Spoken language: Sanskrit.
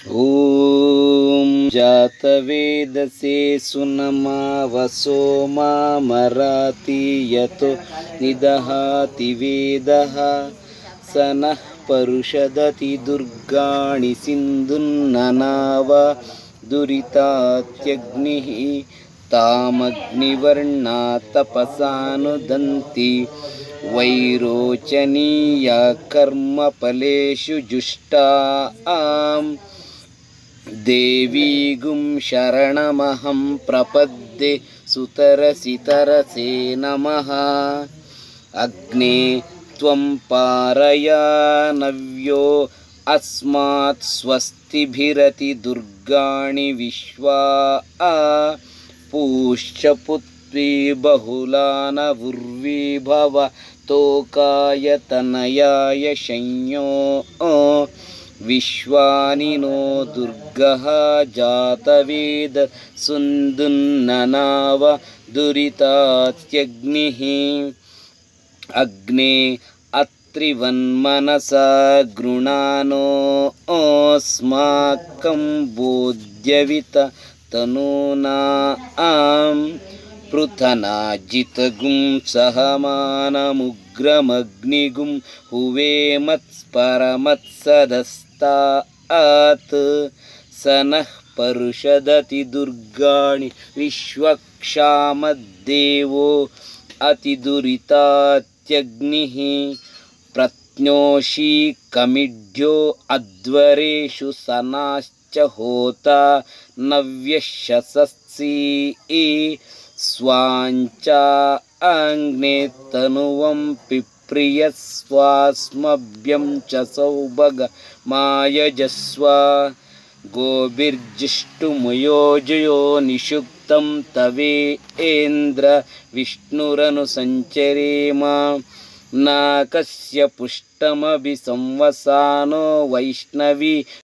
ॐ जातवेदसे सुनमा वसो मामराति यतो निदहाति वेदः स नः परुषदति दुर्गाणि सिन्धुन्ननाव दुरितात्यग्निः तामग्निवर्णा तपसानुदन्ति वैरोचनीया कर्मफलेषु जुष्टा देवीगुं शरणमहं प्रपद्ये सुतरसितरसे नमः। अग्ने त्वं पारयानव्यो अस्मात् स्वस्तिभिरति दुर्गाणि विश्वा पूष्यपुत्री बहुलानवुर्वी भव तोकाय तनयाय शंयो विश्वानिनो दुर्गः जातवेद सुन्दुन्ननाव दुरितात्यग्निः अग्ने अत्रिवन्मनसा गृणानो अस्माकं बोध्यवित तनूना पृथनाजितगुं सहमानमुग्रमग्निगुं हुवेमत्परमत्सदस्तात् स नः परुषदति दुर्गाणि विश्वक्षामद्देवो अतिदुरितात्यग्निः प्रत्नोषी कमिढ्यो अध्वरेषु सनाश्च होता नव्यशसस्सी स्वाञ्चा अग्ने तनुवं पिप्रियस्वास्मभ्यं च सौभगमायजस्व गोभिर्जिष्टुमुयोजयो निषुक्तं तवेन्द्र विष्णुरनुसञ्चरेम नाकस्य पुष्टमभि संवसानो वैष्णवी